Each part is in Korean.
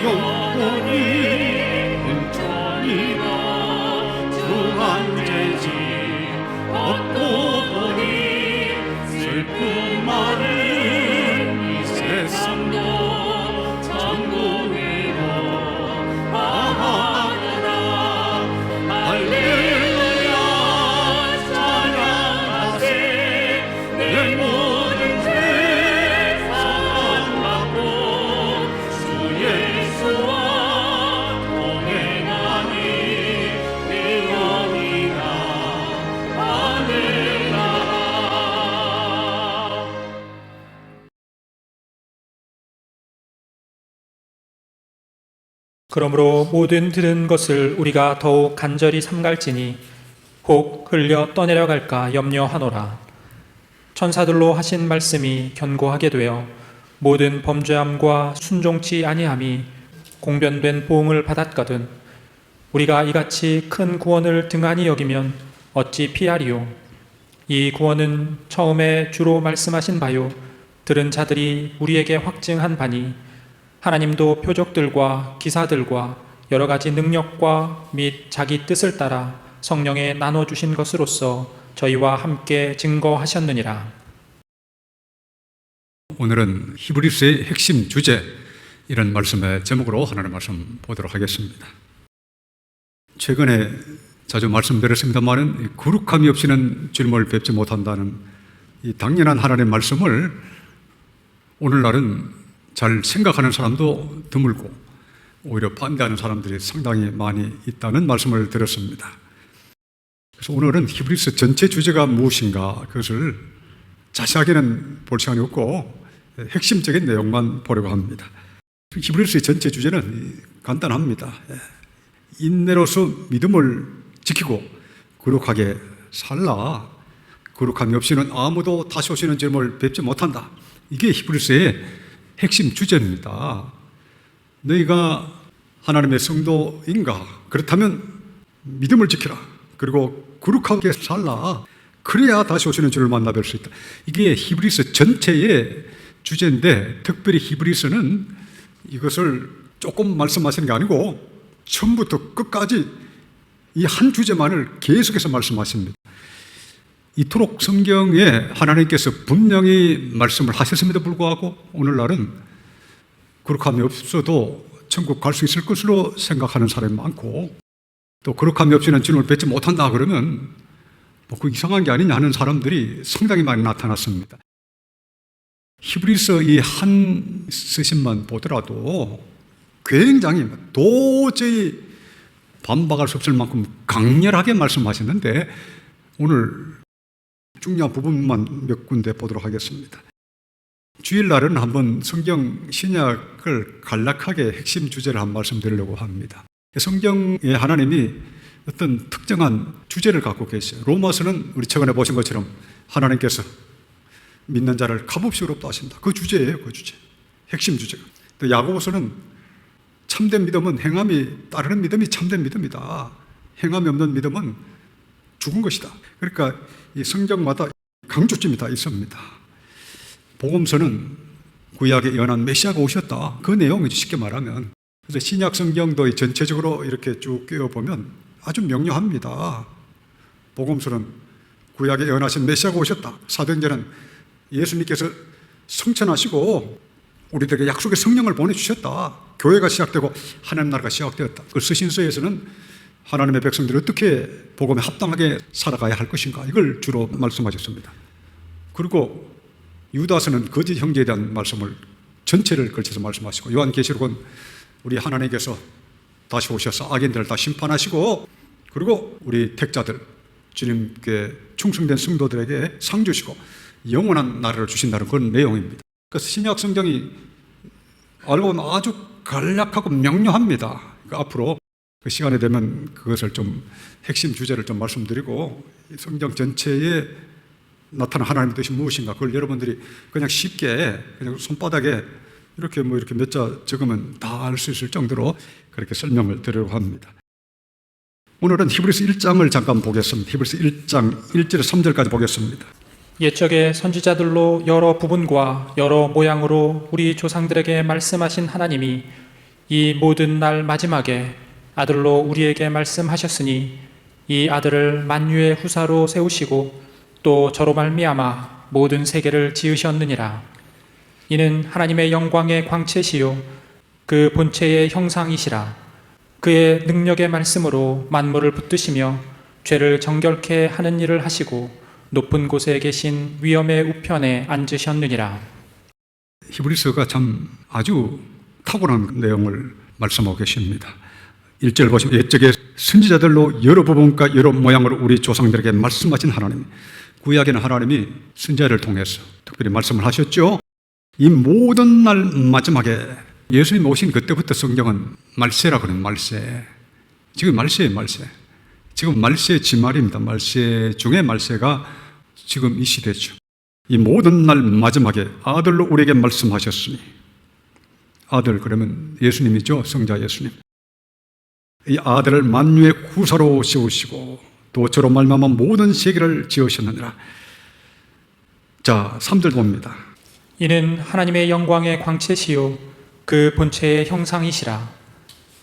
영혼이 은총이라 주한제지 얻고 보니 슬픔 많은 이 세상도 천국이로 아하노라. 할렐루야 찬양하세. 내 모든 죄 사함받고 주 예수와 동행하니 내 영이라 아멘. 그러므로 모든 들은 것을 우리가 더욱 간절히 삼갈지니 혹 흘려 떠내려갈까 염려하노라. 천사들로 하신 말씀이 견고하게 되어 모든 범죄함과 순종치 아니함이 공변된 보응을 받았거든 우리가 이같이 큰 구원을 등한히 여기면 어찌 피하리요. 이 구원은 처음에 주로 말씀하신 바요 들은 자들이 우리에게 확증한 바니 하나님도 표적들과 기사들과 여러 가지 능력과 및 자기 뜻을 따라 성령에 나눠주신 것으로서 저희와 함께 증거하셨느니라. 오늘은 히브리서의 핵심 주제, 이런 말씀의 제목으로 하나님의 말씀 보도록 하겠습니다. 최근에 자주 말씀드렸습니다마는 거룩함이 없이는 주님을 뵙지 못한다는 이 당연한 하나님의 말씀을 오늘날은 잘 생각하는 사람도 드물고 오히려 반대하는 사람들이 상당히 많이 있다는 말씀을 드렸습니다. 그래서 오늘은 히브리서 전체 주제가 무엇인가 그것을 자세하게는 볼 시간이 없고 핵심적인 내용만 보려고 합니다. 히브리서의 전체 주제는 간단합니다. 인내로서 믿음을 지키고 거룩하게 살라. 거룩함이 없이는 아무도 다시 오시는 주님을 뵙지 못한다. 이게 히브리서의 핵심 주제입니다. 너희가 하나님의 성도인가? 그렇다면 믿음을 지키라. 그리고 거룩하게 살라. 그래야 다시 오시는 주를 만나 뵐 수 있다. 이게 히브리서 전체의 주제인데 특별히 히브리서는 이것을 조금 말씀하시는 게 아니고 처음부터 끝까지 이 한 주제만을 계속해서 말씀하십니다. 이토록 성경에 하나님께서 분명히 말씀을 하셨음에도 불구하고 오늘날은 거룩함이 없어도 천국 갈 수 있을 것으로 생각하는 사람이 많고 또 거룩함이 없이는 주님을 뵙지 못한다 그러면 그 이상한 게 아니냐 하는 사람들이 상당히 많이 나타났습니다. 히브리서 이 한 서신만 보더라도 굉장히 도저히 반박할 수 없을 만큼 강렬하게 말씀하셨는데 오늘 중요한 부분만 몇 군데 보도록 하겠습니다. 주일날은 한번 성경 신약을 간략하게 핵심 주제를 한 말씀 드리려고 합니다. 성경에 하나님이 어떤 특정한 주제를 갖고 계세요. 로마서는 우리 최근에 보신 것처럼 하나님께서 믿는 자를 값없이 의롭다 하신다. 그 주제예요. 그 주제. 핵심 주제가. 또 야고보서는 참된 믿음은 행함이 따르는 믿음이 참된 믿음이다. 행함이 없는 믿음은 죽은 것이다. 그러니까 이 성경마다 강조점이 다 있습니다. 복음서는 구약에 예언한 메시아가 오셨다. 그 내용이죠. 쉽게 말하면. 그래서 신약 성경도 전체적으로 이렇게 쭉 꿰어보면 아주 명료합니다. 복음서는 구약에 예언하신 메시아가 오셨다. 사도행전은 예수님께서 성천하시고 우리들에게 약속의 성령을 보내주셨다. 교회가 시작되고 하나님 나라가 시작되었다. 그 서신서에서는 하나님의 백성들이 어떻게 복음에 합당하게 살아가야 할 것인가 이걸 주로 말씀하셨습니다. 그리고 유다서는 거짓 형제에 대한 말씀을 전체를 걸쳐서 말씀하시고 요한계시록은 우리 하나님께서 다시 오셔서 악인들을 다 심판하시고 그리고 우리 택자들 주님께 충성된 성도들에게 상 주시고 영원한 나라를 주신다는 그런 내용입니다. 그래서 신약 성경이 알고 보면 아주 간략하고 명료합니다. 그러니까 앞으로 그 시간이 되면 그것을 좀 핵심 주제를 좀 말씀드리고 성경 전체에 나타난 하나님의 뜻이 무엇인가 그걸 여러분들이 그냥 쉽게 그냥 손바닥에 이렇게 이렇게 몇 자 적으면 다 알 수 있을 정도로 그렇게 설명을 드리려고 합니다. 오늘은 히브리서 1장을 잠깐 보겠습니다. 히브리서 1장 1절에서 3절까지 보겠습니다. 옛적의 선지자들로 여러 부분과 여러 모양으로 우리 조상들에게 말씀하신 하나님이 이 모든 날 마지막에 아들로 우리에게 말씀하셨으니 이 아들을 만유의 후사로 세우시고 또 저로 말미암아 모든 세계를 지으셨느니라. 이는 하나님의 영광의 광채시요 그 본체의 형상이시라. 그의 능력의 말씀으로 만물을 붙드시며 죄를 정결케 하는 일을 하시고 높은 곳에 계신 위엄의 우편에 앉으셨느니라. 히브리서가 참 아주 탁월한 내용을 말씀하고 계십니다. 1절 보시면 옛적에 선지자들로 여러 부분과 여러 모양으로 우리 조상들에게 말씀하신 하나님, 구약에는 하나님이 선지자를 통해서 특별히 말씀을 하셨죠. 이 모든 날 마지막에 예수님 오신 그때부터 성경은 말세라고 그래요. 말세. 지금 말세예요. 말세. 지금 말세의 지말입니다. 말세 중에 말세가 지금 이 시대죠. 이 모든 날 마지막에 아들로 우리에게 말씀하셨으니, 아들 그러면 예수님이죠. 성자 예수님. 이 아들을 만유의 후사로 세우시고 또 저로 말미암아 모든 세계를 지으셨느니라. 자, 3절 봅니다. 이는 하나님의 영광의 광채시요 그 본체의 형상이시라.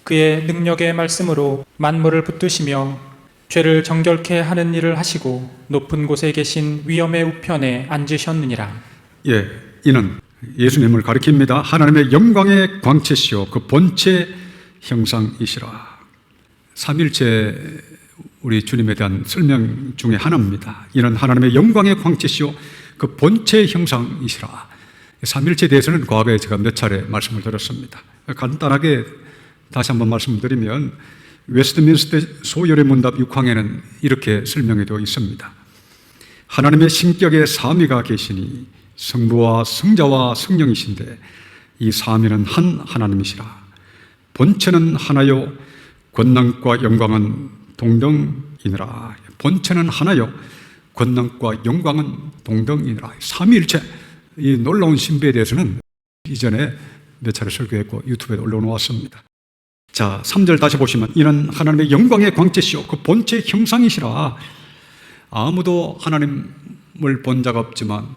그의 능력의 말씀으로 만물을 붙드시며 죄를 정결케 하는 일을 하시고 높은 곳에 계신 위엄의 우편에 앉으셨느니라. 예, 이는 예수님을 가리킵니다. 하나님의 영광의 광채시요 그 본체 형상이시라. 삼일체 우리 주님에 대한 설명 중에 하나입니다. 이는 하나님의 영광의 광채시요 그 본체 형상이시라. 삼일체에 대해서는 과거에 제가 몇 차례 말씀을 드렸습니다. 간단하게 다시 한번 말씀드리면 웨스트민스터 소열의 문답 6항에는 이렇게 설명이 되어 있습니다. 하나님의 신격의 삼위가 계시니 성부와 성자와 성령이신데 이 삼위는 한 하나님이시라. 본체는 하나요 권능과 영광은 동등이니라. 본체는 하나요 권능과 영광은 동등이니라. 삼위일체, 이 놀라운 신비에 대해서는 이전에 몇 차례 설교했고 유튜브에 올려놓았습니다. 자, 3절 다시 보시면 이는 하나님의 영광의 광채시요 그 본체의 형상이시라. 아무도 하나님을 본 자가 없지만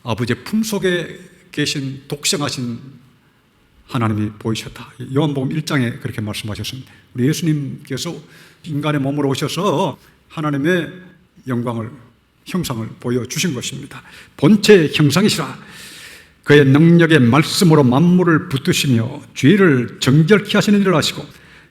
아버지의 품속에 계신 독생하신 하나님이 보이셨다. 요한복음 1장에 그렇게 말씀하셨습니다. 우리 예수님께서 인간의 몸으로 오셔서 하나님의 영광을, 형상을 보여주신 것입니다. 본체의 형상이시라. 그의 능력의 말씀으로 만물을 붙드시며 죄를 정결케 하시는 일을 하시고,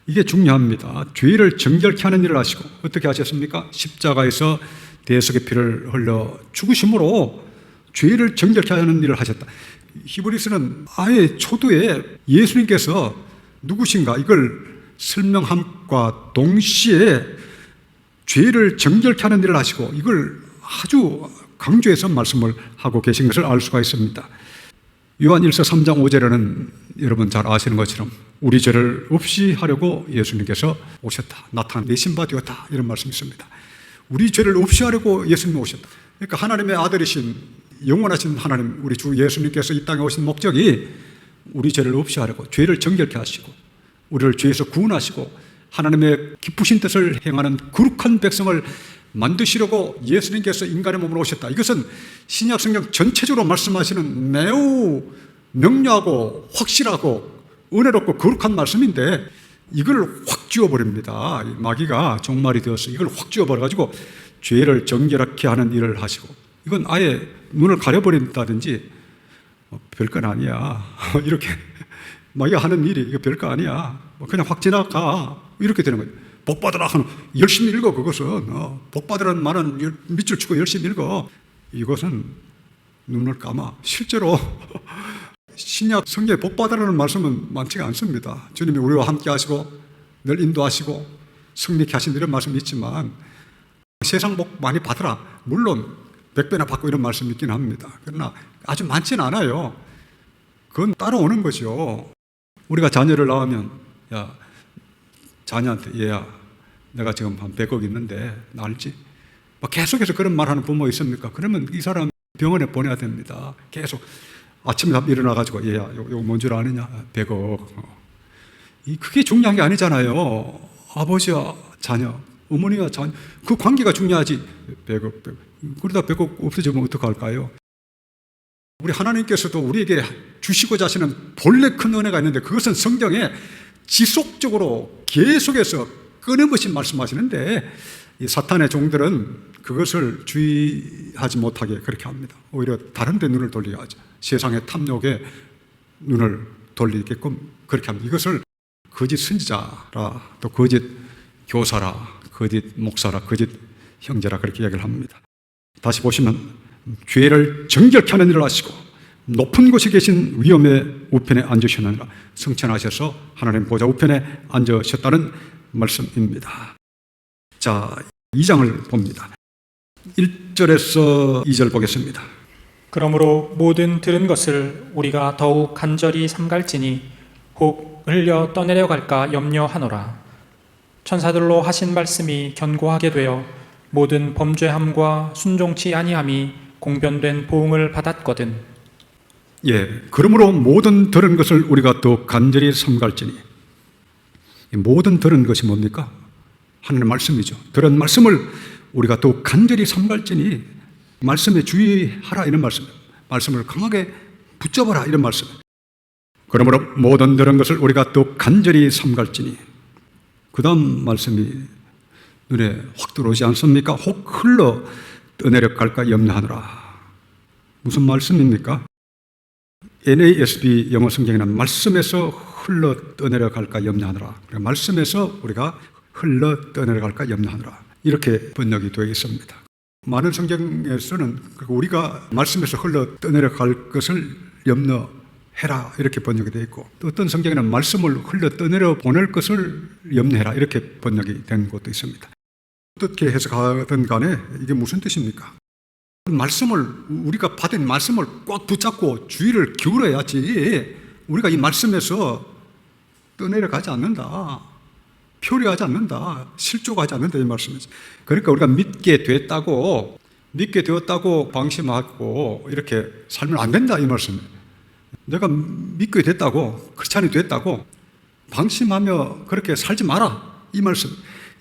이게 중요합니다. 죄를 정결케 하는 일을 하시고 어떻게 하셨습니까? 십자가에서 대속의 피를 흘려 죽으심으로 죄를 정결케 하는 일을 하셨다. 히브리서는 아예 초두에 예수님께서 누구신가 이걸 설명함과 동시에 죄를 정결케 하는 일을 하시고 이걸 아주 강조해서 말씀을 하고 계신 것을 알 수가 있습니다. 요한 1서 3장 5절에는 여러분 잘 아시는 것처럼 우리 죄를 없이 하려고 예수님께서 오셨다. 나타내신 바 되었다. 이런 말씀이 있습니다. 우리 죄를 없이 하려고 예수님이 오셨다. 그러니까 하나님의 아들이신 영원하신 하나님, 우리 주 예수님께서 이 땅에 오신 목적이 우리 죄를 없이 하려고, 죄를 정결케 하시고 우리를 죄에서 구원하시고 하나님의 기쁘신 뜻을 행하는 거룩한 백성을 만드시려고 예수님께서 인간의 몸으로 오셨다. 이것은 신약 성경 전체적으로 말씀하시는 매우 명료하고 확실하고 은혜롭고 거룩한 말씀인데 이걸 확 지워버립니다. 마귀가 종말이 되어서 이걸 확 지워버려가지고 죄를 정결하게 하는 일을 하시고, 이건 아예 눈을 가려버린다든지 별건 아니야 이렇게 마귀가 하는 일이 이거 별거 아니야 그냥 확 지나가 이렇게 되는 거예요. 복 받으라 하는, 열심히 읽어. 그것은 복 받으라는 말은 밑줄 치고 열심히 읽어. 이것은 눈을 감아. 실제로 신약 성경에 복 받으라는 말씀은 많지가 않습니다. 주님이 우리와 함께 하시고 늘 인도하시고 승리케 하신 이런 말씀이 있지만 세상 복 많이 받으라, 물론 100배나 받고 이런 말씀이 있긴 합니다. 그러나 아주 많지는 않아요. 그건 따라오는 거죠. 우리가 자녀를 낳으면 야, 자녀한테 얘야 내가 지금 한 100억 있는데 나 알지? 계속해서 그런 말하는 부모 있습니까? 그러면 이 사람 병원에 보내야 됩니다. 계속 아침에 일어나가지고 얘야 이거 뭔 줄 아느냐? 100억. 그게 중요한 게 아니잖아요. 아버지와 자녀, 어머니와 자녀, 그 관계가 중요하지. 100억. 그러다 100억 없어지면 어떡할까요? 우리 하나님께서도 우리에게 주시고자 하시는 본래 큰 은혜가 있는데 그것은 성경에 지속적으로 계속해서 끊임없이 말씀하시는데 이 사탄의 종들은 그것을 주의하지 못하게 그렇게 합니다. 오히려 다른 데 눈을 돌리게 하죠. 세상의 탐욕에 눈을 돌리게끔 그렇게 합니다. 이것을 거짓 선지자라, 또 거짓 교사라, 거짓 목사라, 거짓 형제라 그렇게 이야기를 합니다. 다시 보시면 죄를 정결케 하는 일을 하시고 높은 곳에 계신 위엄의 우편에 앉으셨느니라 성천하셔서 하나님 보좌 우편에 앉으셨다는 말씀입니다. 자, 2장을 봅니다. 1절에서 2절 보겠습니다. 그러므로 모든 들은 것을 우리가 더욱 간절히 삼갈지니 혹 흘려 떠내려 갈까 염려하노라. 천사들로 하신 말씀이 견고하게 되어 모든 범죄함과 순종치 아니함이 공변된 보응을 받았거든. 예, 그러므로 모든 들은 것을 우리가 더 간절히 삼갈지니, 이 모든 들은 것이 뭡니까? 하나님의 말씀이죠. 들은 말씀을 우리가 더 간절히 삼갈지니, 말씀에 주의하라 이런 말씀, 말씀을 강하게 붙잡아라 이런 말씀. 그러므로 모든 들은 것을 우리가 더 간절히 삼갈지니, 그 다음 말씀이 눈에 확 들어오지 않습니까? 혹 흘러 떠내려 갈까 염려하노라. 무슨 말씀입니까? NASB 영어 성경에는 말씀에서 흘러 떠내려 갈까 염려하노라. 말씀에서 우리가 흘러 떠내려 갈까 염려하노라. 이렇게 번역이 되어 있습니다. 많은 성경에서는 우리가 말씀에서 흘러 떠내려 갈 것을 염려해라 이렇게 번역이 되어 있고, 또 어떤 성경에는 말씀을 흘러 떠내려 보낼 것을 염려해라 이렇게 번역이 된 것도 있습니다. 어떻게 해석하든 간에 이게 무슨 뜻입니까? 말씀을, 우리가 받은 말씀을 꽉 붙잡고 주의를 기울여야지 우리가 이 말씀에서 떠내려가지 않는다, 표류하지 않는다, 실족하지 않는다 이 말씀이죠. 그러니까 우리가 믿게 되었다고 방심하고 이렇게 살면 안 된다 이 말씀이에요. 내가 믿게 됐다고, 크리스찬이 됐다고 방심하며 그렇게 살지 마라 이 말씀.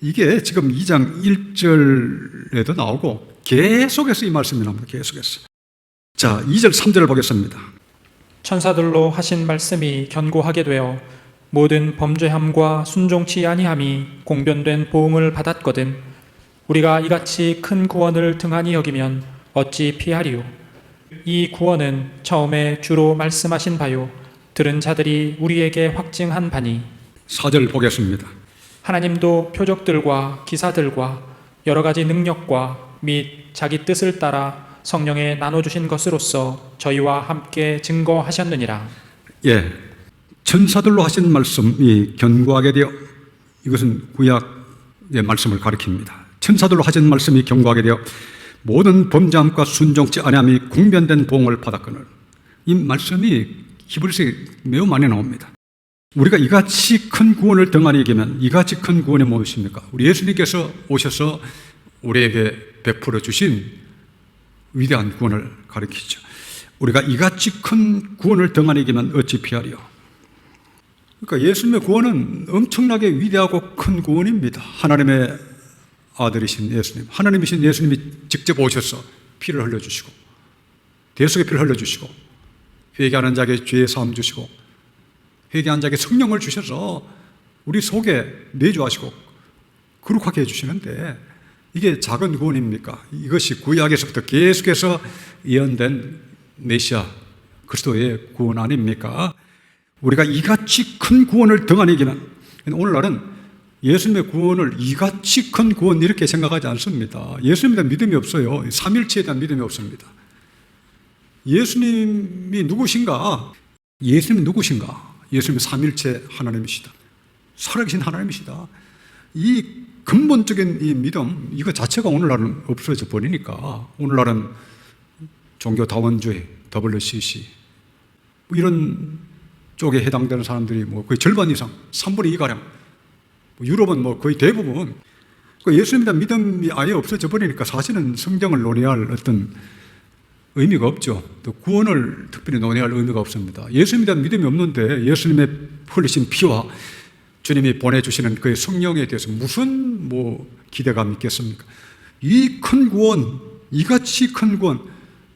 이게 지금 2장 1절에도 나오고 계속해서 이 말씀이 나옵니다. 계속해서. 자, 2절 3절을 보겠습니다. 천사들로 하신 말씀이 견고하게 되어 모든 범죄함과 순종치 아니함이 공변된 보응을 받았거든. 우리가 이같이 큰 구원을 등한히 여기면 어찌 피하리요. 이 구원은 처음에 주로 말씀하신 바요 들은 자들이 우리에게 확증한 바니. 4절 보겠습니다. 하나님도 표적들과 기사들과 여러 가지 능력과 및 자기 뜻을 따라 성령에 나눠주신 것으로서 저희와 함께 증거하셨느니라. 예, 천사들로 하신 말씀이 견고하게 되어, 이것은 구약의 말씀을 가리킵니다. 천사들로 하신 말씀이 견고하게 되어 모든 범죄함과 순종치 아니함이 공변된 보응을 받았거늘. 이 말씀이 히브리서에 매우 많이 나옵니다. 우리가 이같이 큰 구원을 등한히 여기면, 이같이 큰 구원이 무엇입니까? 우리 예수님께서 오셔서 우리에게 베풀어 주신 위대한 구원을 가리키죠. 우리가 이같이 큰 구원을 등한히 여기면 어찌 피하리요. 그러니까 예수님의 구원은 엄청나게 위대하고 큰 구원입니다. 하나님의 아들이신 예수님, 하나님이신 예수님이 직접 오셔서 피를 흘려주시고, 대속의 피를 흘려주시고, 회개하는 자에게 죄의 사함 주시고, 회개한 자에게 성령을 주셔서 우리 속에 내주하시고 거룩하게 해주시는데, 이게 작은 구원입니까? 이것이 구약에서부터 계속해서 예언된 메시아 그리스도의 구원 아닙니까? 우리가 이같이 큰 구원을 등한히 여기면, 오늘날은 예수님의 구원을 이같이 큰 구원 이렇게 생각하지 않습니다. 예수님에 대한 믿음이 없어요. 삼일체에 대한 믿음이 없습니다. 예수님이 누구신가? 예수님이 누구신가? 예수님이 삼일체 하나님이시다. 살아계신 하나님이시다. 이 근본적인 이 믿음, 이거 자체가 오늘날은 없어져 버리니까, 오늘날은 종교다원주의, WCC 이런 쪽에 해당되는 사람들이 뭐 거의 절반 이상, 3분의 2가량, 유럽은 뭐 거의 대부분 예수님에 대한 믿음이 아예 없어져 버리니까 사실은 성경을 논의할 어떤 의미가 없죠. 또 구원을 특별히 논의할 의미가 없습니다. 예수님에 대한 믿음이 없는데 예수님의 흘리신 피와 주님이 보내주시는 그의 성령에 대해서 무슨 기대감이 있겠습니까? 이 큰 구원, 이같이 큰 구원,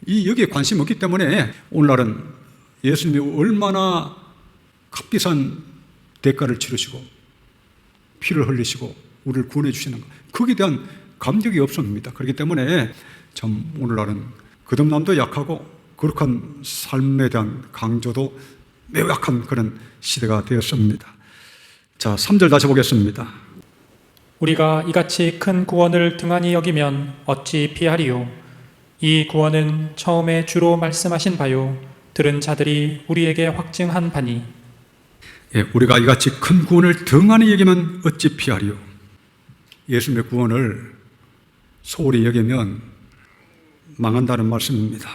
여기에 관심이 없기 때문에 오늘날은 예수님이 얼마나 값비싼 대가를 치르시고 피를 흘리시고 우리를 구원해 주시는가, 거기에 대한 감격이 없습니다. 그렇기 때문에 참 오늘날은 거듭남도 약하고 거룩한 삶에 대한 강조도 매우 약한 그런 시대가 되었습니다. 자, 3절 다시 보겠습니다. 우리가 이같이 큰 구원을 등한히 여기면 어찌 피하리요. 이 구원은 처음에 주로 말씀하신 바요 들은 자들이 우리에게 확증한 바니. 예, 우리가 이같이 큰 구원을 등한히 여기면 어찌 피하리요. 예수님의 구원을 소홀히 여기면 망한다는 말씀입니다.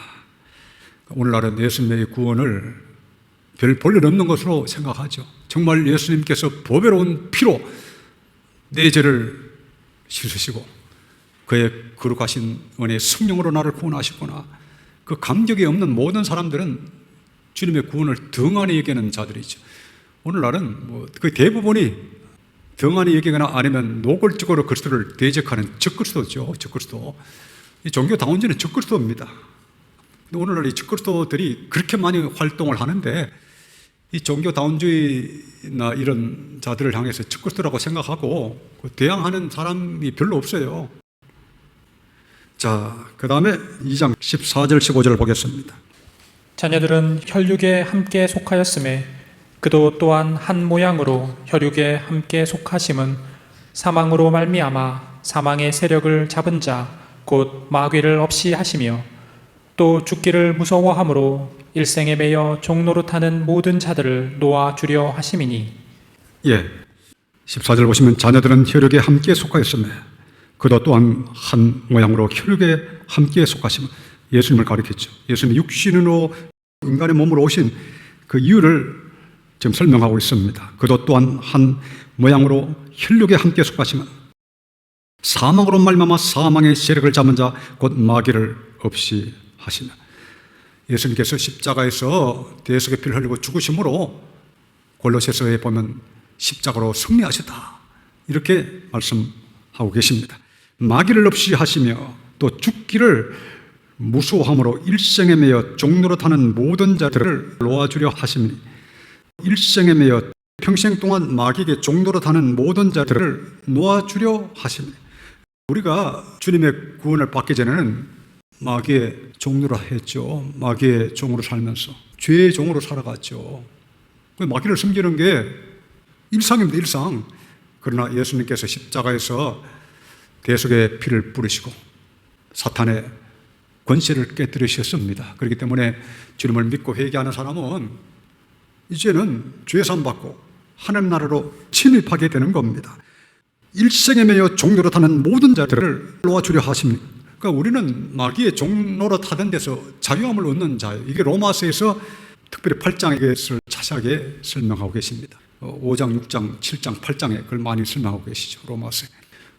오늘날은 예수님의 구원을 별 볼일 없는 것으로 생각하죠. 정말 예수님께서 보배로운 피로 내 죄를 씻으시고 그의 거룩하신 은혜의 성령으로 나를 구원하셨구나, 그 감격이 없는 모든 사람들은 주님의 구원을 등한히 여기는 자들이죠. 오늘날은 그 대부분이 등한히 여기거나 아니면 노골적으로 그리스도를 대적하는 적그리스도죠. 적그리스도. 이 종교다원주는 적그리스도입니다. 오늘날 이 적그리스도들이 그렇게 많이 활동을 하는데 이 종교다원주의나 이런 자들을 향해서 적그리스도라고 생각하고 대항하는 사람이 별로 없어요. 자, 그 다음에 2장 14절 15절을 보겠습니다. 자녀들은 혈육에 함께 속하였음에 그도 또한 한 모양으로 혈육에 함께 속하심은 사망으로 말미암아 사망의 세력을 잡은 자 곧 마귀를 없이 하시며 또 죽기를 무서워함으로 일생에 매여 종노릇하는 모든 자들을 놓아주려 하심이니. 예, 14절 보시면 자녀들은 혈육에 함께 속하였으며 그도 또한 한 모양으로 혈육에 함께 속하시면 예수님을 가리켰죠. 예수님이 육신으로 인간의 몸으로 오신 그 이유를 지금 설명하고 있습니다. 그도 또한 한 모양으로 혈육에 함께 속하시면 사망으로 말미암아 사망의 세력을 잡은 자 곧 마귀를 없이 하시며, 예수님께서 십자가에서 대속의 피를 흘리고 죽으심으로 골로새서에 보면 십자가로 승리하셨다 이렇게 말씀하고 계십니다. 마귀를 없이 하시며 또 죽기를 무수함으로 일생에 매여 종노릇하는 모든 자들을 놓아주려 하시니, 일생에 매여 평생 동안 마귀에게 종노릇하는 모든 자들을 놓아주려 하시니, 우리가 주님의 구원을 받기 전에는 마귀의 종노릇 했죠. 마귀의 종으로 살면서 죄의 종으로 살아갔죠. 마귀를 숨기는 게 일상입니다. 일상. 그러나 예수님께서 십자가에서 대속의 피를 뿌리시고 사탄의 권세를 깨뜨리셨습니다. 그렇기 때문에 주님을 믿고 회개하는 사람은 이제는 죄사함 받고 하나님 나라로 침입하게 되는 겁니다. 일생에 매여 종노릇하는 모든 자들을 놓아주려 하십니다. 그러니까 우리는 마귀의 종노릇하던 데서 자유함을 얻는 자예요. 이게 로마서에서 특별히 8장에 자세하게 설명하고 계십니다. 5장, 6장, 7장, 8장에 그걸 많이 설명하고 계시죠. 로마서에.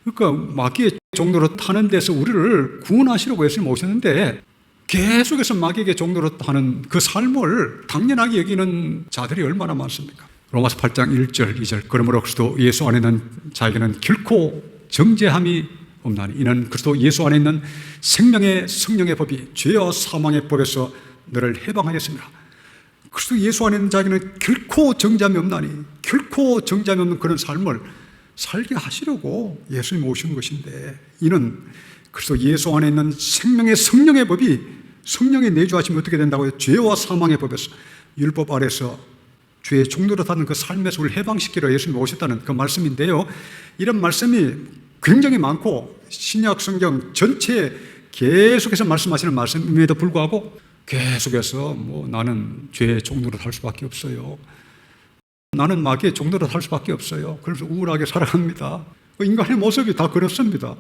그러니까 마귀의 종노릇하는 데서 우리를 구원하시려고 예수님 오셨는데 계속해서 마귀에게 종노릇하는 그 삶을 당연하게 여기는 자들이 얼마나 많습니까? 로마서 8장 1절 2절 그러므로 그리스도 예수 안에 있는 자에게는 결코 정죄함이 없나니 이는 그리스도 예수 안에 있는 생명의 성령의 법이 죄와 사망의 법에서 너를 해방하였습니다. 그리스도 예수 안에 있는 자에게는 결코 정죄함이 없나니, 결코 정죄함이 없는 그런 삶을 살게 하시려고 예수님이 오신 것인데, 이는 그리스도 예수 안에 있는 생명의 성령의 법이 성령이 내주하시면 어떻게 된다고요? 죄와 사망의 법에서, 율법 아래서 죄의 종노릇하는 그 삶에서 우리를 해방시키려 예수님이 오셨다는 그 말씀인데요, 이런 말씀이 굉장히 많고 신약 성경 전체에 계속해서 말씀하시는 말씀임에도 불구하고 계속해서 나는 죄의 종노릇 할 수밖에 없어요, 나는 마귀의 종노릇 할 수밖에 없어요, 그래서 우울하게 살아갑니다. 인간의 모습이 다 그렇습니다.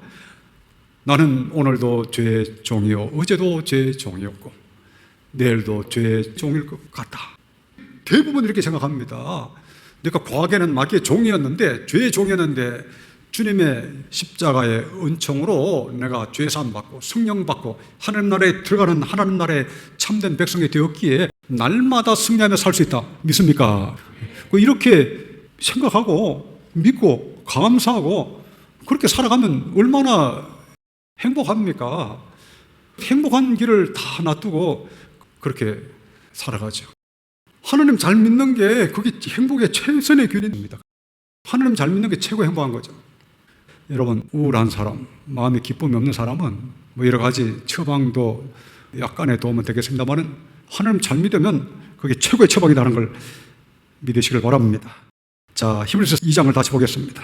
나는 오늘도 죄의 종이요 어제도 죄의 종이었고 내일도 죄의 종일 것 같다. 대부분 이렇게 생각합니다. 내가 과거에는 마귀의 종이었는데, 죄의 종이었는데 주님의 십자가의 은총으로 내가 죄사함 받고 성령 받고 하나님 나라에 들어가는 하나님 나라의 참된 백성이 되었기에 날마다 승리하며 살 수 있다. 믿습니까? 이렇게 생각하고 믿고 감사하고 그렇게 살아가면 얼마나 행복합니까? 행복한 길을 다 놔두고 그렇게 살아가죠. 하나님 잘 믿는 게 그게 행복의 최선의 길입니다. 하나님 잘 믿는 게 최고 행복한 거죠. 여러분, 우울한 사람, 마음에 기쁨이 없는 사람은 뭐 여러 가지 처방도 약간의 도움은 되겠습니다만 하나님 잘 믿으면 그게 최고의 처방이라는 걸 믿으시길 바랍니다. 자, 히브리서 2장을 다시 보겠습니다.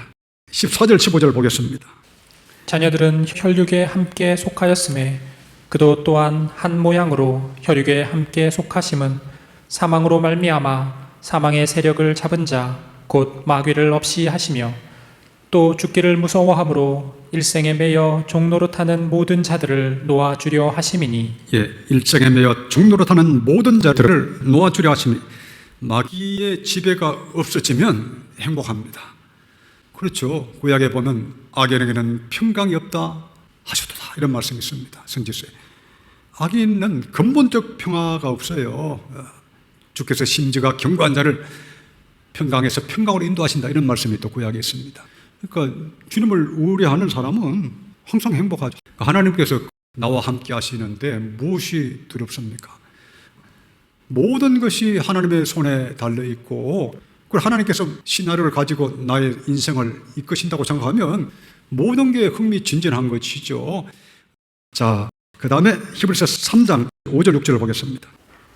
14절 15절 보겠습니다. 자녀들은 혈육에 함께 속하였음에 그도 또한 한 모양으로 혈육에 함께 속하심은 사망으로 말미암아 사망의 세력을 잡은 자 곧 마귀를 없이 하시며 또 죽기를 무서워함으로 일생에 매여 종노릇하는 모든 자들을 놓아주려 하심이니. 예, 일생에 매여 종노릇하는 모든 자들을 놓아주려 하심이. 마귀의 지배가 없어지면 행복합니다. 그렇죠. 구약에 보면 악인에게는 평강이 없다 하셨도다 이런 말씀이 있습니다. 선지서에. 악인은 근본적 평화가 없어요. 주께서 심지가 견고한 자를 평강에서 평강으로 인도하신다 이런 말씀이 또 구약에 있습니다. 그러니까 주님을 우려하는 사람은 항상 행복하죠. 하나님께서 나와 함께 하시는데 무엇이 두렵습니까? 모든 것이 하나님의 손에 달려있고 그걸 하나님께서 시나리오를 가지고 나의 인생을 이끄신다고 생각하면 모든 게 흥미진진한 것이죠. 자, 그 다음에 히브리서 3장 5절 6절을 보겠습니다.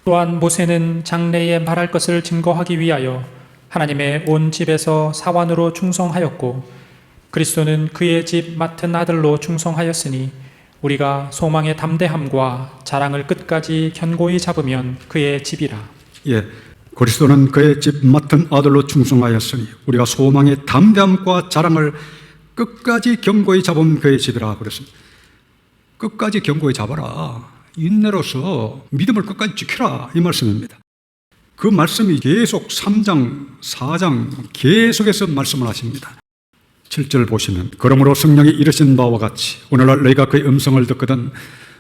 또한 모세는 장래에 말할 것을 증거하기 위하여 하나님의 온 집에서 사환으로 충성하였고 그리스도는 그의 집 맡은 아들로 충성하였으니 우리가 소망의 담대함과 자랑을 끝까지 견고히 잡으면 그의 집이라. 예, 그리스도는 그의 집 맡은 아들로 충성하였으니 우리가 소망의 담대함과 자랑을 끝까지 견고히 잡으면 그의 집이라 그랬습니다. 끝까지 견고히 잡아라. 인내로서 믿음을 끝까지 지켜라 이 말씀입니다. 그 말씀이 계속 3장, 4장 계속해서 말씀을 하십니다. 7절 보시면 그러므로 성령이 이르신 바와 같이 오늘날 너희가 그의 음성을 듣거든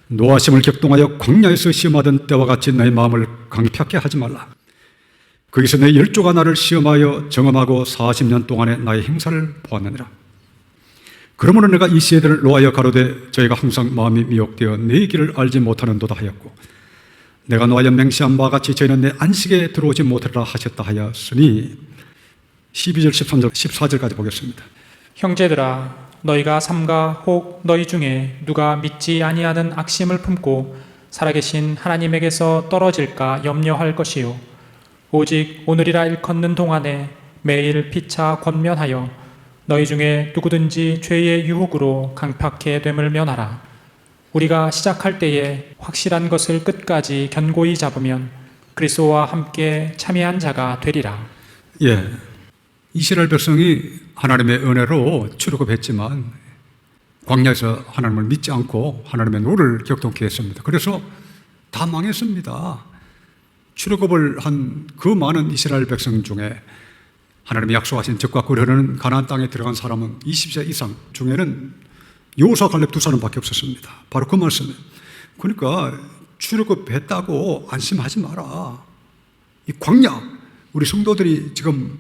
노하심을 격동하여 광야에서 시험하던 때와 같이 너희 마음을 강팍하게 하지 말라. 거기서 내 열조가 나를 시험하여 정험하고 40년 동안의 나의 행사를 보았느니라. 그러므로 내가 이 세대를 노하여 가로되 저희가 항상 마음이 미혹되어 내 길을 알지 못하는도다 하였고 내가 노하여 맹세한 바와 같이 저희는 내 안식에 들어오지 못하리라 하셨다 하였으니 12절 13절 14절까지 보겠습니다. 형제들아 너희가 삼가 혹 너희 중에 누가 믿지 아니하는 악심을 품고 살아계신 하나님에게서 떨어질까 염려할 것이요 오직 오늘이라 일컫는 동안에 매일 피차 권면하여 너희 중에 누구든지 죄의 유혹으로 강팍해 됨을 면하라. 우리가 시작할 때에 확실한 것을 끝까지 견고히 잡으면 그리스도와 함께 참여한 자가 되리라. 예, 이스라엘 백성이 하나님의 은혜로 출애굽했지만 광야에서 하나님을 믿지 않고 하나님의 노를 격동케 했습니다. 그래서 다 망했습니다. 출애굽을 한 그 많은 이스라엘 백성 중에 하나님이 약속하신 적과 꿀 흐르는 가나안 땅에 들어간 사람은 20세 이상 중에는 여호수아 갈렙 두 사람밖에 없었습니다. 바로 그 말씀이에요. 그러니까 출애굽했다고 안심하지 마라. 이 광야, 우리 성도들이 지금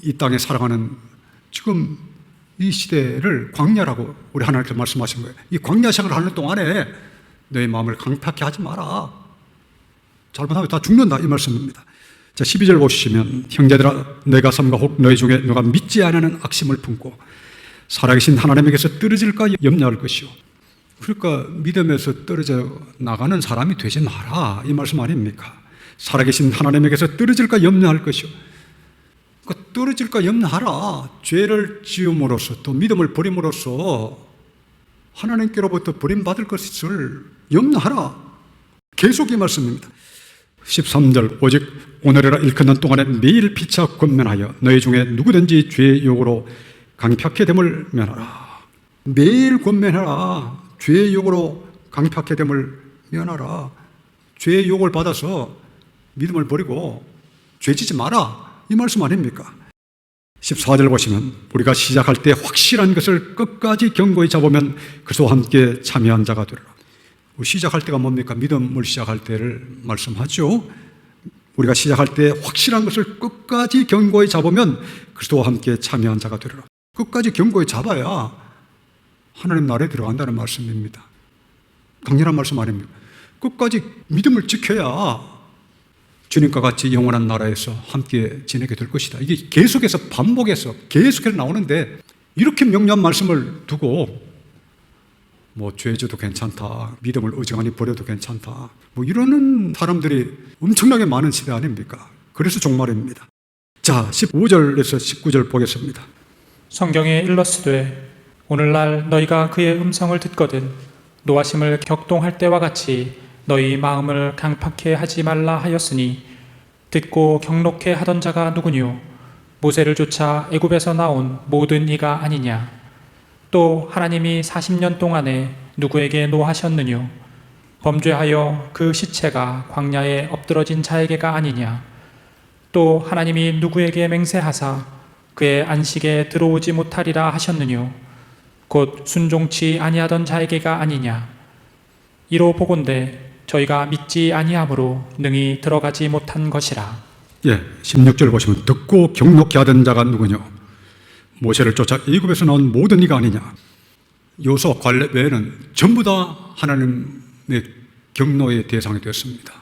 이 땅에 살아가는 지금 이 시대를 광야라고 우리 하나님께서 말씀하신 거예요. 이 광야 생활을 하는 동안에 너의 마음을 강팍하게 하지 마라. 잘못하면 다 죽는다 이 말씀입니다. 자, 12절 보시면 형제들아 내가 삼가 혹 너희 중에 누가 믿지 않는 악심을 품고 살아계신 하나님에게서 떨어질까 염려할 것이요. 그러니까 믿음에서 떨어져 나가는 사람이 되지 마라 이 말씀 아닙니까? 살아계신 하나님에게서 떨어질까 염려할 것이요. 그러니까 떨어질까 염려하라. 죄를 지음으로써 또 믿음을 버림으로써 하나님께로부터 버림받을 것을 염려하라. 계속 이 말씀입니다. 13절 오직 오늘이라 일컫는 동안에 매일 피차 권면하여 너희 중에 누구든지 죄의 유혹으로 강팍해 됨을 면하라. 매일 권면하라. 죄의 유혹으로 강팍해 됨을 면하라. 죄의 유혹을 받아서 믿음을 버리고 죄지지 마라 이 말씀 아닙니까? 14절 보시면 우리가 시작할 때 확실한 것을 끝까지 견고히 잡으면 그리스도와 함께 참여한 자가 되리라. 시작할 때가 뭡니까? 믿음을 시작할 때를 말씀하죠. 우리가 시작할 때 확실한 것을 끝까지 견고히 잡으면 그리스도와 함께 참여한 자가 되리라. 끝까지 견고히 잡아야 하나님 나라에 들어간다는 말씀입니다. 강렬한 말씀 아닙니까? 끝까지 믿음을 지켜야 주님과 같이 영원한 나라에서 함께 지내게 될 것이다. 이게 계속해서 반복해서 계속해서 나오는데 이렇게 명료한 말씀을 두고 뭐 죄져도 괜찮다, 믿음을 어지간히 버려도 괜찮다, 뭐 이러는 사람들이 엄청나게 많은 시대 아닙니까? 그래서 종말입니다. 자, 15절에서 19절 보겠습니다. 성경에 일러스되 오늘날 너희가 그의 음성을 듣거든 노하심을 격동할 때와 같이 너희 마음을 강팍해 하지 말라 하였으니 듣고 경록해 하던 자가 누구뇨? 모세를 쫓아 애굽에서 나온 모든 이가 아니냐? 또 하나님이 40년 동안에 누구에게 노하셨느뇨? 범죄하여 그 시체가 광야에 엎드러진 자에게가 아니냐? 또 하나님이 누구에게 맹세하사 그의 안식에 들어오지 못하리라 하셨느뇨? 곧 순종치 아니하던 자에게가 아니냐? 이로 보건대 저희가 믿지 아니함으로 능히 들어가지 못한 것이라. 예, 16절 보시면 듣고 경록케 하던 자가 누구냐? 모세를 쫓아 애굽에서 나온 모든 이가 아니냐? 요소 관례 외에는 전부 다 하나님의 경노의 대상이 되었습니다.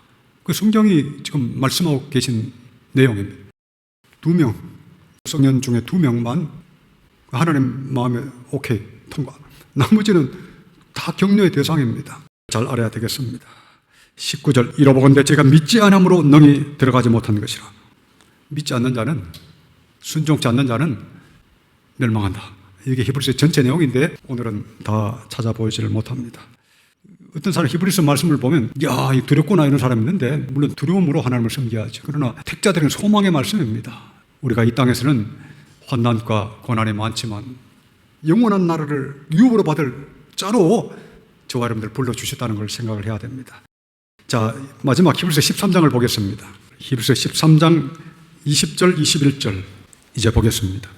그 성경이 지금 말씀하고 계신 내용입니다. 2명, 성년 중에 2명만 하나님 마음에 오케이 통과. 나머지는 다 경노의 대상입니다. 잘 알아야 되겠습니다. 19절 이로보건대 제가 믿지 않음으로 능히 들어가지 못한 것이라. 믿지 않는 자는, 순종치 않는 자는 멸망한다. 이게 히브리서 전체 내용인데 오늘은 다 찾아보지를 못합니다. 어떤 사람 히브리서 말씀을 보면 야, 두렵구나 이런 사람이 있는데 물론 두려움으로 하나님을 섬겨야죠. 그러나 택자들은 소망의 말씀입니다. 우리가 이 땅에서는 환난과 고난이 많지만 영원한 나라를 유업으로 받을 자로 저와 여러분들 불러주셨다는 걸 생각을 해야 됩니다. 자, 마지막 히브리서 13장을 보겠습니다. 히브리서 13장 20절 21절 이제 보겠습니다.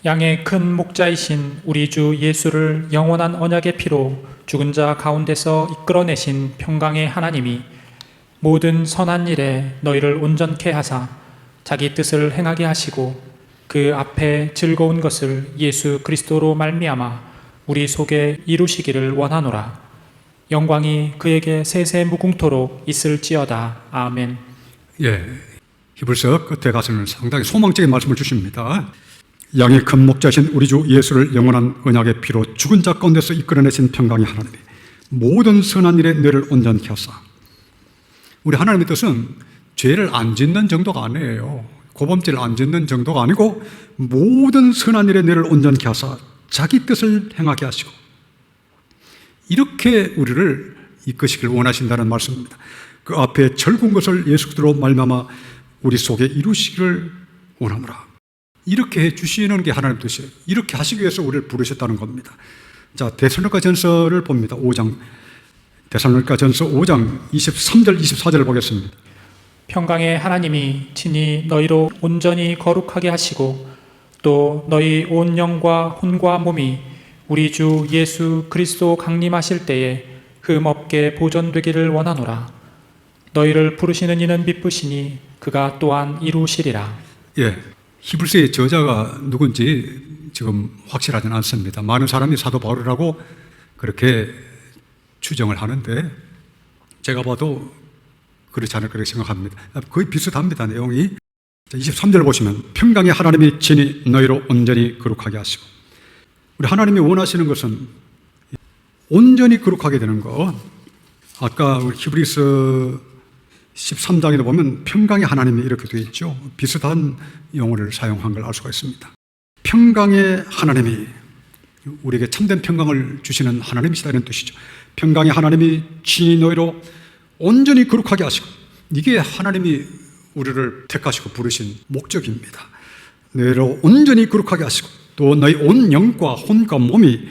양의 큰 목자이신 우리 주 예수를 영원한 언약의 피로 죽은 자 가운데서 이끌어내신 평강의 하나님이 모든 선한 일에 너희를 온전케 하사 자기 뜻을 행하게 하시고 그 앞에 즐거운 것을 예수 그리스도로 말미암아 우리 속에 이루시기를 원하노라. 영광이 그에게 세세 무궁토록 있을지어다. 아멘. 예, 히브리서 끝에 가서는 상당히 소망적인 말씀을 주십니다. 양의 큰 목자신 우리 주 예수를 영원한 언약의 피로 죽은 자 가운데서 이끌어내신 평강의 하나님이 모든 선한 일에 너를 온전케 하사. 우리 하나님의 뜻은 죄를 안 짓는 정도가 아니에요. 고범죄를 안 짓는 정도가 아니고 모든 선한 일에 너를 온전케 하사 자기 뜻을 행하게 하시고 이렇게 우리를 이끄시길 원하신다는 말씀입니다. 그 앞에 즐거운 것을 예수 그리스도로 말미암아 우리 속에 이루시기를 원하노라. 이렇게 해 주시는 게 하나님 뜻이에요. 이렇게 하시기 위해서 우리를 부르셨다는 겁니다. 자, 데살로니가전서를 봅니다. 5장. 데살로니가전서 5장 23절 24절을 보겠습니다. 평강의 하나님이 친히 너희로 온전히 거룩하게 하시고 또 너희 온 영과 혼과 몸이 우리 주 예수 그리스도 강림하실 때에 흠없게 보존되기를 원하노라. 너희를 부르시는 이는 미쁘시니 그가 또한 이루시리라. 예, 히브리서의 저자가 누군지 지금 확실하지는 않습니다. 많은 사람이 사도 바울이라고 그렇게 추정을 하는데 제가 봐도 그렇지 않을 거라고 생각합니다. 거의 비슷합니다, 내용이. 23절 보시면 평강의 하나님이 친히 너희로 온전히 거룩하게 하시고. 우리 하나님이 원하시는 것은 온전히 거룩하게 되는 것. 아까 우리 히브리서 13장에도 보면 평강의 하나님이 이렇게 되어 있죠. 비슷한 용어를 사용한 걸 알 수가 있습니다. 평강의 하나님이 우리에게 참된 평강을 주시는 하나님이시다는 뜻이죠. 평강의 하나님이 친히 너희로 온전히 거룩하게 하시고, 이게 하나님이 우리를 택하시고 부르신 목적입니다. 너희로 온전히 거룩하게 하시고 또 너희 온 영과 혼과 몸이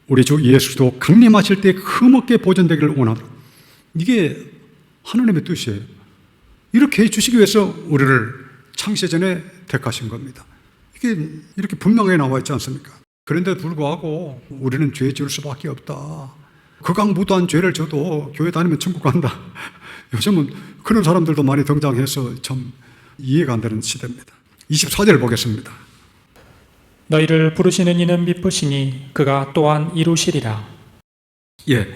우리 주 예수도 강림하실 때 흠없게 보존되기를 원하노라. 이게 하나님의 뜻이에요. 이렇게 해주시기 위해서 우리를 창세전에 택하신 겁니다. 이게 이렇게 분명하게 나와 있지 않습니까? 그런데 불구하고 우리는 죄 지을 수밖에 없다. 극악무도한 죄를 져도 교회 다니면 천국 간다. 요즘은 그런 사람들도 많이 등장해서 참 이해가 안 되는 시대입니다. 24절 보겠습니다. 너희를 부르시는 이는 미쁘시니 그가 또한 이루시리라. 예,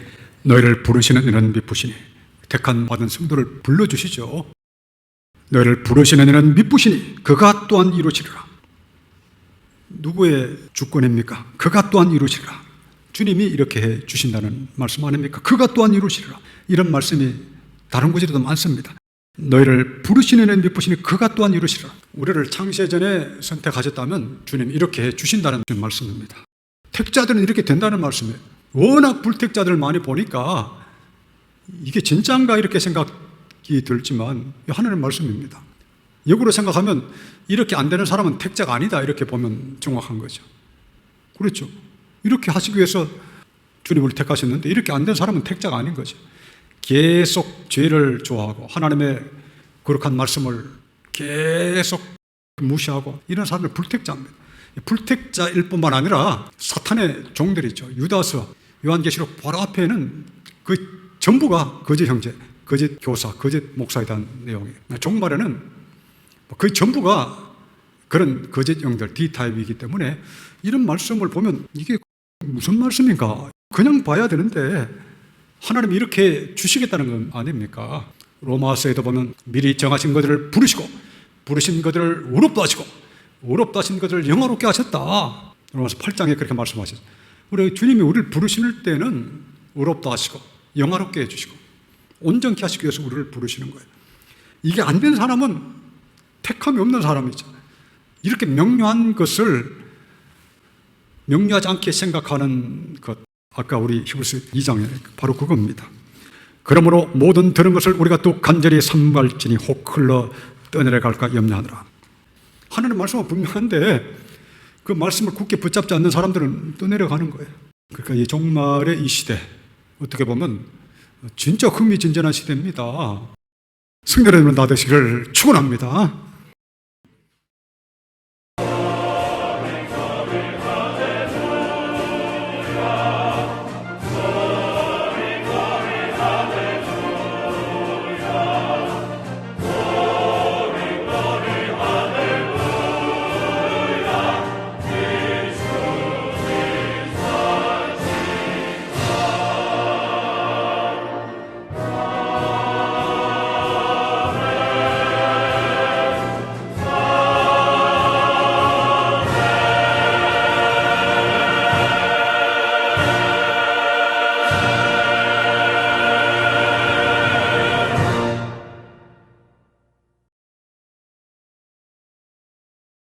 너희를 부르시는 이는 미쁘시니, 택한 받은 성도를 불러주시죠. 너희를 부르시는 이는 미쁘시니 그가 또한 이루시리라. 누구의 주권입니까? 그가 또한 이루시리라. 주님이 이렇게 해 주신다는 말씀 아닙니까? 그가 또한 이루시리라. 이런 말씀이 다른 곳에도 많습니다. 너희를 부르시는 이는 미쁘시니 그가 또한 이루시리라. 우리를 창세 전에 선택하셨다면 주님 이렇게 해 주신다는 말씀입니다. 택자들은 이렇게 된다는 말씀이에요. 워낙 불택자들을 많이 보니까 이게 진짜인가 이렇게 생각이 들지만 하나님의 말씀입니다. 역으로 생각하면 이렇게 안 되는 사람은 택자가 아니다 이렇게 보면 정확한 거죠. 그렇죠. 이렇게 하시기 위해서 주님을 택하셨는데 이렇게 안 된 사람은 택자가 아닌 거죠. 계속 죄를 좋아하고 하나님의 거룩한 말씀을 계속 무시하고 이런 사람을 불택자입니다. 불택자일 뿐만 아니라 사탄의 종들이죠. 유다서, 요한계시록 바로 앞에는 그 전부가 거짓 형제, 거짓 교사, 거짓 목사에 대한 내용이에요. 종말에는 그 전부가 그런 거짓 영들, D타입이기 때문에 이런 말씀을 보면 이게 무슨 말씀인가? 그냥 봐야 되는데 하나님이 이렇게 주시겠다는 건 아닙니까? 로마서에도 보면 미리 정하신 것들을 부르시고 부르신 것들을 의롭다 하시고 의롭다 하신 것들을 영화롭게 하셨다. 로마서 8장에 그렇게 말씀하셨어요. 우리 주님이 우리를 부르실 때는 의롭다 하시고 영화롭게 해주시고 온전케 하시기 위해서 우리를 부르시는 거예요. 이게 안 된 사람은 택함이 없는 사람이죠. 이렇게 명료한 것을 명료하지 않게 생각하는 것, 아까 우리 히브리서 2장에 바로 그겁니다. 그러므로 모든 들은 것을 우리가 또 간절히 삼갈지니 혹 흘러 떠내려갈까 염려하느라. 하나님의 말씀은 분명한데 그 말씀을 굳게 붙잡지 않는 사람들은 떠내려가는 거예요. 그러니까 이 종말의 이 시대, 어떻게 보면 진짜 흥미진진한 시대입니다. 성도 여러분 다 되시기를 축원합니다.